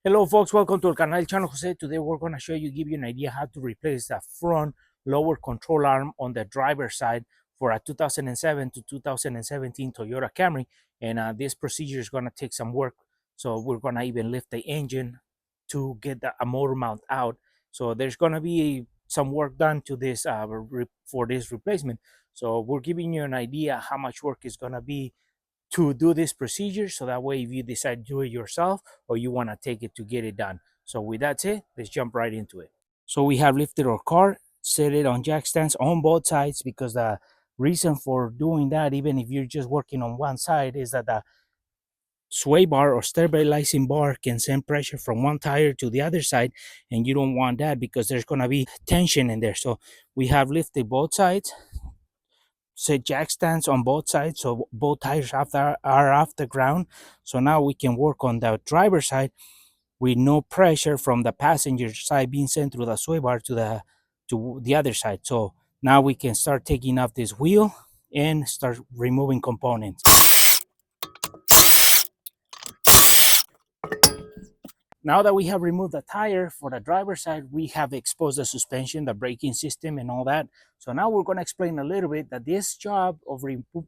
Hello folks, welcome to our canal channel Jose. Today we're going to give you an idea how to replace the front lower control arm on the driver's side for a 2007 to 2017 Toyota Camry. And this procedure is going to take some work. So we're going to even lift the engine to get a motor mount out. So there's going to be some work done to this for this replacement. So we're giving you an idea how much work is going to be to do this procedure, so that way if you decide to do it yourself or you want to take it to get it done. So with that said, let's jump right into it. So we have lifted our car, set it on jack stands on both sides, because the reason for doing that, even if you're just working on one side, is that the sway bar or stabilizing bar can send pressure from one tire to the other side, and you don't want that because there's going to be tension in there. So we have lifted both sides, set jack stands on both sides, so both tires are off the ground. So now we can work on the driver's side with no pressure from the passenger side being sent through the sway bar to the other side. So now we can start taking off this wheel and start removing components. Now that we have removed the tire for the driver's side, we have exposed the suspension, the braking system, and all that. So now we're going to explain a little bit that this job of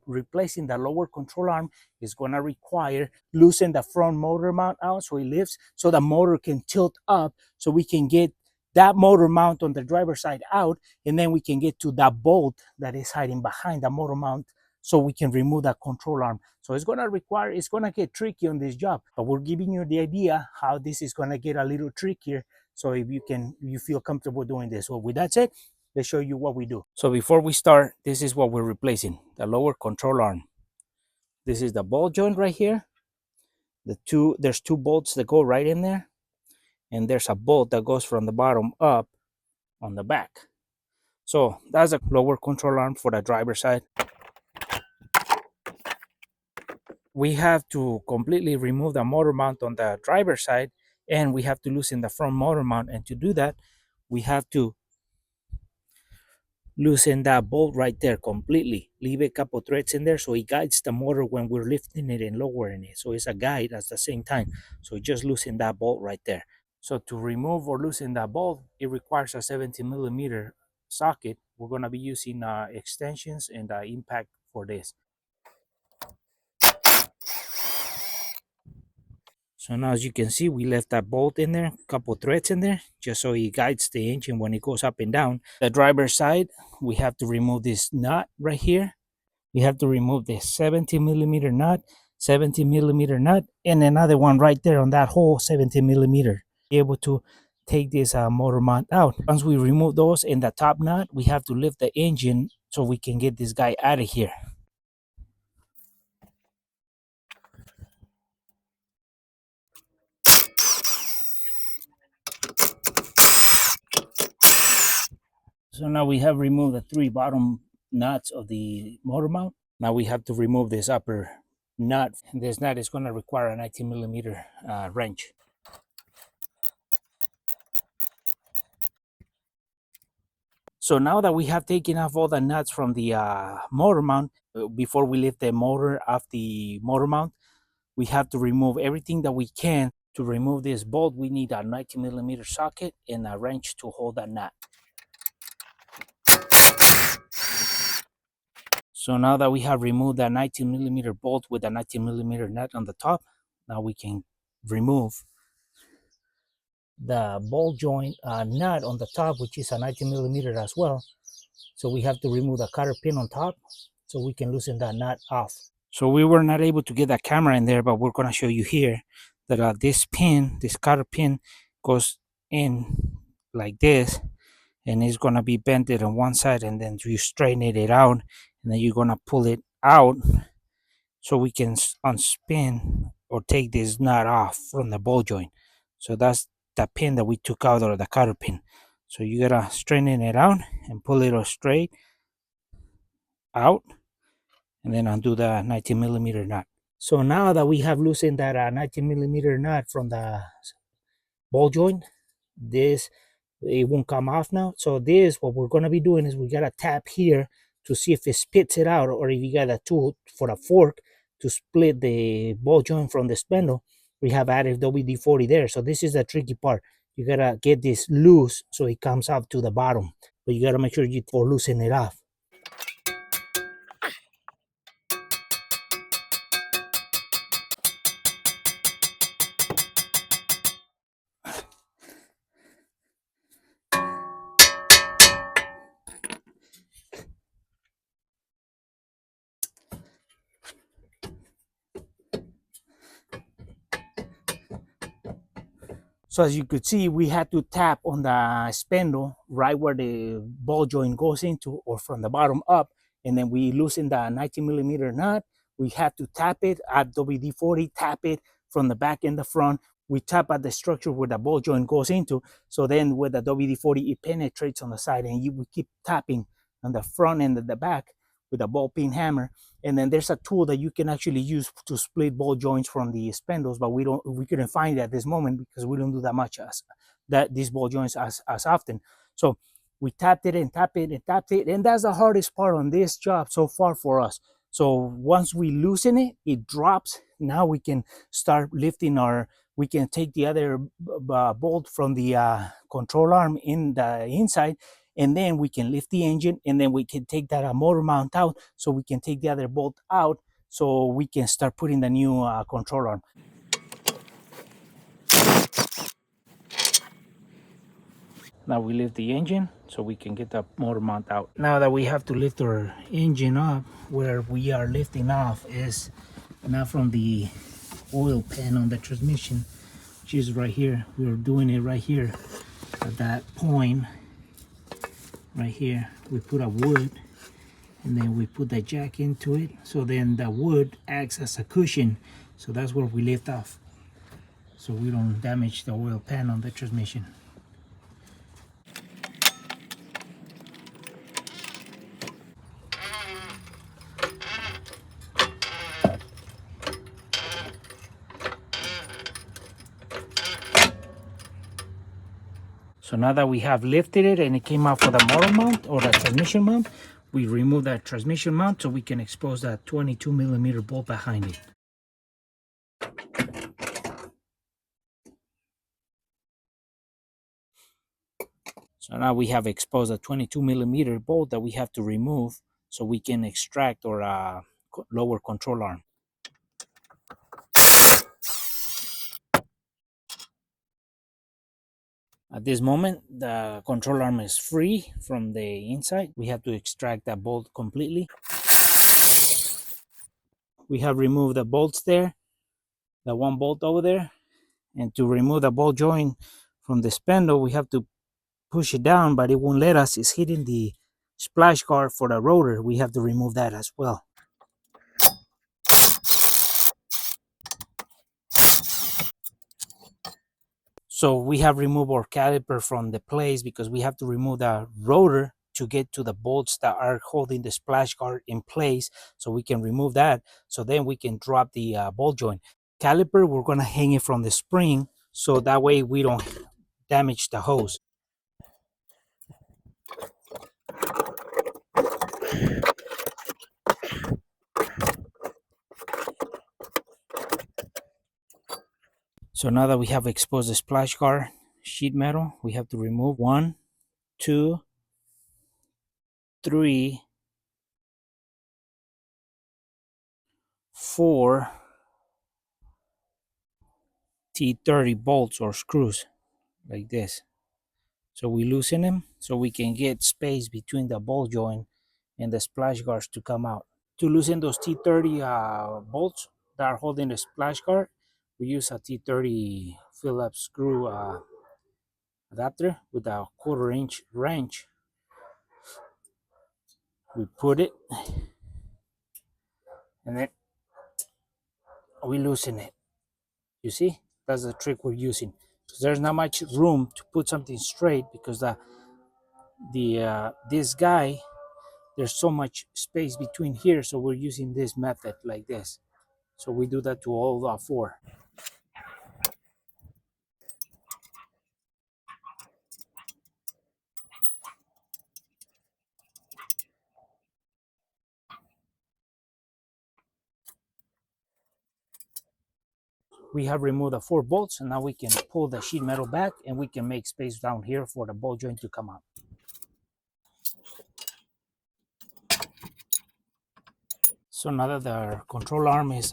replacing the lower control arm is going to require loosen the front motor mount out so it lifts, so the motor can tilt up, so we can get that motor mount on the driver's side out, and then we can get to that bolt that is hiding behind the motor mount, so we can remove that control arm. So it's going to get tricky on this job, but we're giving you the idea how this is going to get a little trickier. So if you feel comfortable doing this. So with that said, let's show you what we do. So before we start, this is what we're replacing: the lower control arm. This is the ball joint right here. There's two bolts that go right in there, and there's a bolt that goes from the bottom up on the back. So that's a lower control arm for the driver's side. We have to completely remove the motor mount on the driver's side, and we have to loosen the front motor mount. And to do that, we have to loosen that bolt right there completely. Leave a couple threads in there so it guides the motor when we're lifting it and lowering it. So it's a guide at the same time. So just loosen that bolt right there. So to remove or loosen that bolt, it requires a 70 millimeter socket. We're going to be using extensions and impact for this. So now, as you can see, we left that bolt in there, a couple threads in there, just so it guides the engine when it goes up and down. The driver's side, we have to remove this nut right here. We have to remove the 70 millimeter nut, 70 millimeter nut, and another one right there on that whole 70 millimeter. Be able to take this motor mount out. Once we remove those and the top nut, we have to lift the engine so we can get this guy out of here. So now we have removed the three bottom nuts of the motor mount. Now we have to remove this upper nut. This nut is going to require a 19 millimeter wrench. So now that we have taken off all the nuts from the motor mount, before we lift the motor off the motor mount, we have to remove everything that we can. To remove this bolt, we need a 19 millimeter socket and a wrench to hold that nut. So now that we have removed that 19 millimeter bolt with a 19 millimeter nut on the top, now we can remove the ball joint nut on the top, which is a 19 millimeter as well. So we have to remove the cotter pin on top so we can loosen that nut off. So we were not able to get that camera in there, but we're going to show you here that this cotter pin goes in like this, and it's going to be bended on one side, and then you straighten it out, and then you're going to pull it out so we can unspin or take this nut off from the ball joint. So that's the pin that we took out, or the cotter pin. So you gotta straighten it out and pull it straight out, and then undo the 19 millimeter nut. So now that we have loosened that 19 millimeter nut from the ball joint, it won't come off now. So what we're gonna be doing is we gotta tap here to see if it spits it out, or if you got a tool for a fork to split the ball joint from the spindle. we have added WD-40 there. So this is the tricky part. You gotta get this loose so it comes out to the bottom, but you gotta make sure you for loosen it off. So as you could see, we had to tap on the spindle right where the ball joint goes into, or from the bottom up, and then we loosen the 19 millimeter nut. We had to tap it at WD-40, tap it from the back and the front. We tap at the structure where the ball joint goes into. So then with the WD-40, it penetrates on the side, and we keep tapping on the front and the back with a ball peen hammer. And then there's a tool that you can actually use to split ball joints from the spindles, but we couldn't find it at this moment because we don't do that much as that these ball joints as often. So we tapped it and tapped it and tapped it, and that's the hardest part on this job so far for us. So once we loosen it, it drops. Now we can start lifting we can take the other bolt from the control arm in the inside, and then we can lift the engine, and then we can take that motor mount out, so we can take the other bolt out, so we can start putting the new control arm. Now we lift the engine so we can get the motor mount out. Now that we have to lift our engine up, where we are lifting off is not from the oil pan on the transmission, which is right here. We're doing it right here at that point right here. We put a wood, and then we put the jack into it, so then the wood acts as a cushion. So that's where we lift off, so we don't damage the oil pan on the transmission. So now that we have lifted it and it came out for the motor mount or the transmission mount, we remove that transmission mount so we can expose that 22 millimeter bolt behind it. So now we have exposed a 22 millimeter bolt that we have to remove so we can extract our lower control arm. At this moment, the control arm is free from the inside. We have to extract that bolt completely. We have removed the bolts there, the one bolt over there. And to remove the ball joint from the spindle, we have to push it down, but it won't let us. It's hitting the splash guard for the rotor. We have to remove that as well. So we have removed our caliper from the place because we have to remove the rotor to get to the bolts that are holding the splash guard in place, so we can remove that, so then we can drop the ball joint. Caliper, we're going to hang it from the spring, so that way we don't damage the hose. So now that we have exposed the splash guard sheet metal, we have to remove 1, 2, 3, 4 T30 bolts or screws like this. So we loosen them so we can get space between the ball joint and the splash guards to come out. To loosen those T30 bolts that are holding the splash guard, we use a T30 Phillips screw adapter with a 1/4 inch wrench. We put it, and then we loosen it. You see, that's the trick we're using. There's not much room to put something straight because this guy, there's so much space between here, so we're using this method like this. So we do that to all 4. We have removed the 4 bolts, and now we can pull the sheet metal back and we can make space down here for the ball joint to come out. So now that the control arm is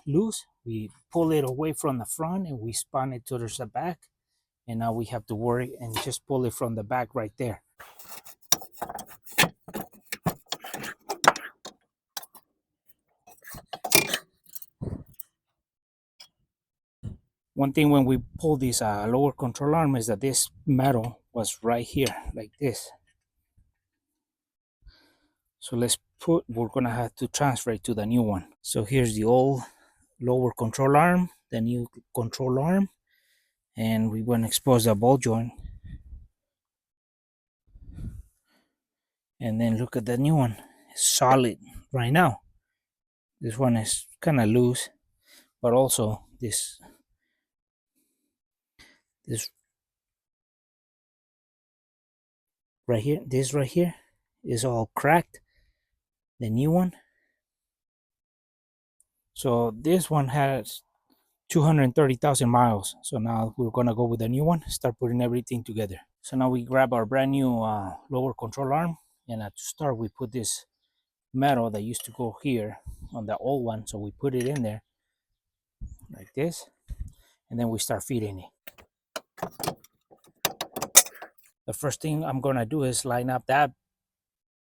loose, we pull it away from the front and we spun it towards the back. And now we have to worry and just pull it from the back right there. One thing when we pull this lower control arm is that this metal was right here, like this. So we're gonna have to transfer it to the new one. So here's the old lower control arm, the new control arm, and we want to expose the ball joint. And then look at the new one, it's solid right now. This one is kind of loose, but also this right here, this right here is all cracked, the new one. So this one has 230,000 miles. So now we're gonna go with the new one, start putting everything together. So now we grab our brand new lower control arm, and to start we put this metal that used to go here on the old one. So we put it in there like this, and then we start feeding it. The first thing I'm gonna do is line up that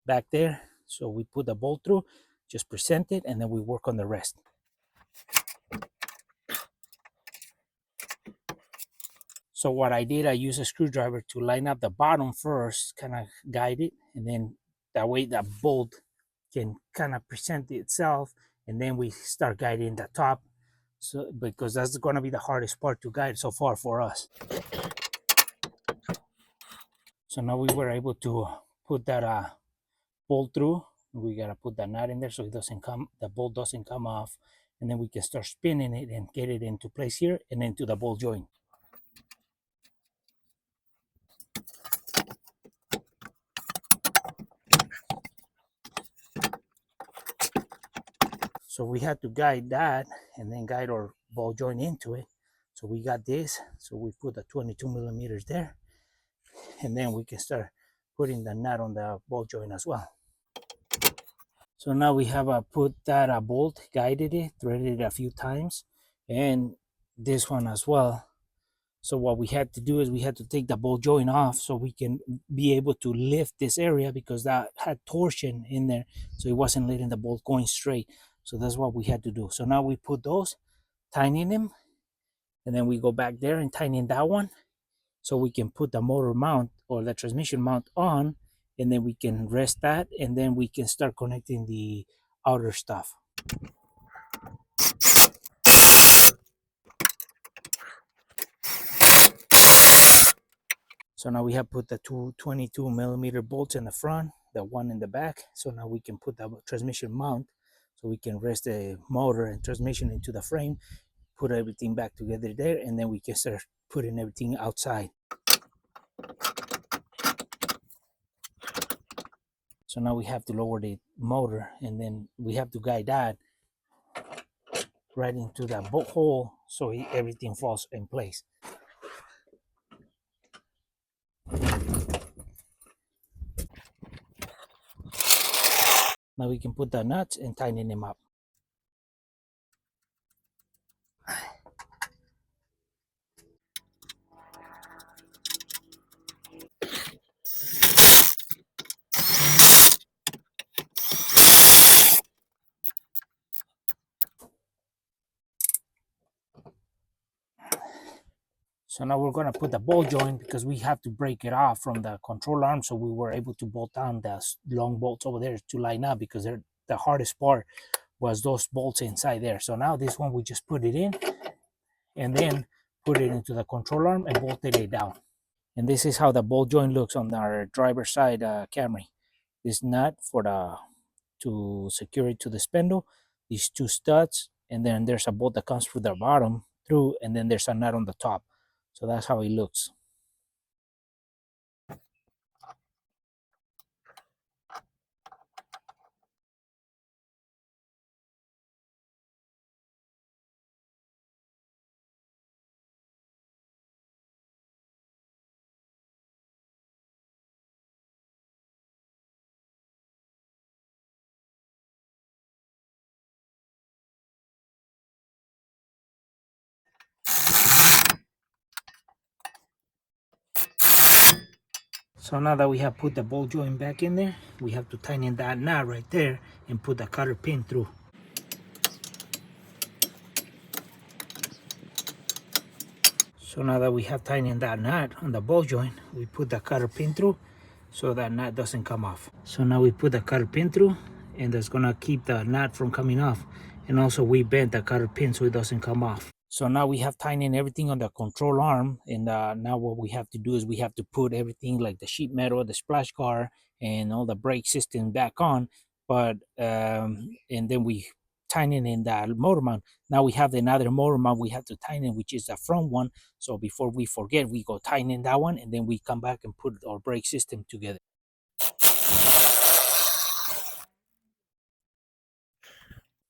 back there. So we put the bolt through, just present it, and then we work on the rest. So what I did, I used a screwdriver to line up the bottom first, kind of guide it, and then that way that bolt can kind of present itself, and then we start guiding the top. So because that's going to be the hardest part to guide so far for us. So now we were able to put that bolt through. We got to put the nut in there so it doesn't come, the bolt doesn't come off, and then we can start spinning it and get it into place here and into the ball joint. So we had to guide that and then guide our ball joint into it. So we got this. So we put the 22 millimeters there, and then we can start putting the nut on the ball joint as well. So now we have put that bolt, guided it, threaded it a few times, and this one as well. So what we had to do is we had to take the ball joint off so we can be able to lift this area, because that had torsion in there, so it wasn't letting the bolt going straight. So that's what we had to do. So now we put those, tighten them, and then we go back there and tighten that one so we can put the motor mount or the transmission mount on, and then we can rest that, and then we can start connecting the outer stuff. So now we have put the two 22 millimeter bolts in the front, the one in the back. So now we can put the transmission mount so we can rest the motor and transmission into the frame, put everything back together there, and then we can start putting everything outside. So now we have to lower the motor, and then we have to guide that right into that hole so everything falls in place. Now we can put the nuts and tighten them up. So now we're going to put the ball joint, because we have to break it off from the control arm. So we were able to bolt down the long bolts over there to line up, because the hardest part was those bolts inside there. So now this one, we just put it in and then put it into the control arm and bolted it down. And this is how the ball joint looks on our driver's side Camry. This nut to secure it to the spindle, these two studs, and then there's a bolt that comes through the bottom through, and then there's a nut on the top. So that's how it looks. So now that we have put the ball joint back in there, we have to tighten that knot right there and put the cotter pin through. So now that we have tightened that knot on the ball joint, we put the cotter pin through so that knot doesn't come off. So now we put the cotter pin through, and that's gonna keep the knot from coming off. And also we bent the cotter pin so it doesn't come off. So now we have tightened everything on the control arm, and now what we have to do is we have to put everything like the sheet metal, the splash guard, and all the brake system back on. But and then we tighten in that motor mount. Now we have another motor mount we have to tighten, which is the front one. So before we forget, we go tighten in that one, and then we come back and put our brake system together.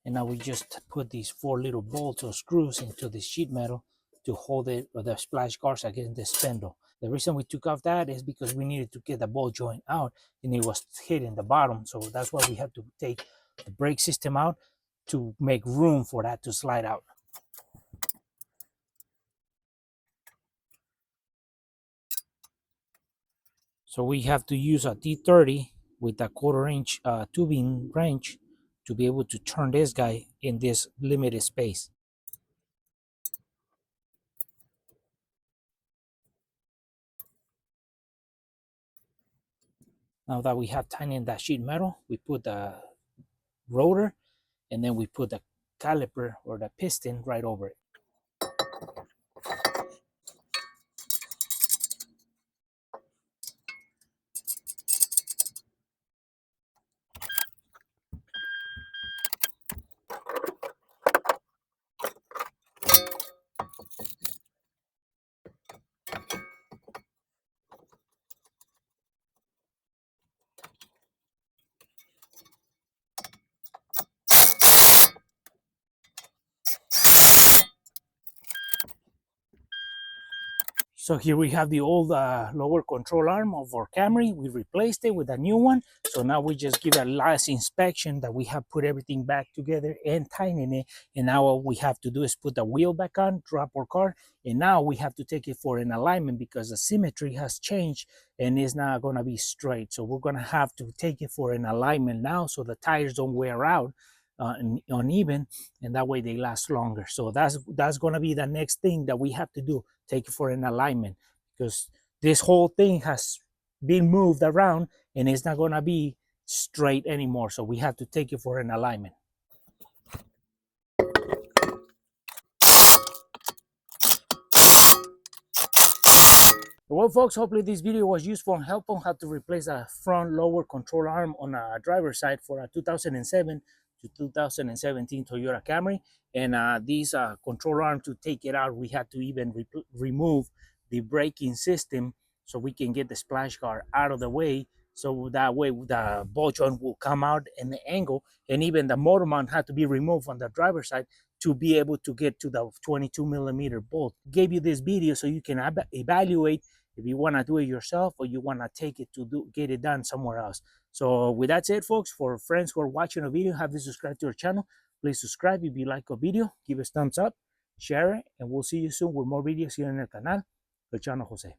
And now we just put these 4 little bolts or screws into the sheet metal to hold it, or the splash guards against the spindle. The reason we took off that is because we needed to get the ball joint out, and it was hitting the bottom. So that's why we had to take the brake system out to make room for that to slide out. So we have to use a T30 with a 1/4 inch tubing wrench to be able to turn this guy in this limited space. Now that we have tightened that sheet metal, we put the rotor, and then we put the caliper or the piston right over it. So here we have the old lower control arm of our Camry. We replaced it with a new one. So now we just give a last inspection that we have put everything back together and tighten it. And now what we have to do is put the wheel back on, drop our car. And now we have to take it for an alignment because the symmetry has changed and it's not going to be straight. So we're going to have to take it for an alignment now so the tires don't wear out uneven, and that way they last longer. So that's going to be the next thing that we have to do, take it for an alignment, because this whole thing has been moved around and it's not going to be straight anymore. So we have to take it for an alignment. Well, folks, hopefully this video was useful and helpful how to replace a front lower control arm on a driver's side for a 2007 to 2017 Toyota Camry. And this control arm, to take it out, we had to even remove the braking system so we can get the splash guard out of the way. So that way the ball joint will come out in the angle, and even the motor mount had to be removed on the driver's side to be able to get to the 22mm bolt. Gave you this video so you can evaluate if you want to do it yourself or you want to take it to get it done somewhere else. So with that said, folks, for friends who are watching a video, have you subscribed to our channel? Please subscribe. If you like a video, give us thumbs up, share it, and we'll see you soon with more videos here on el canal. El Chano Jose.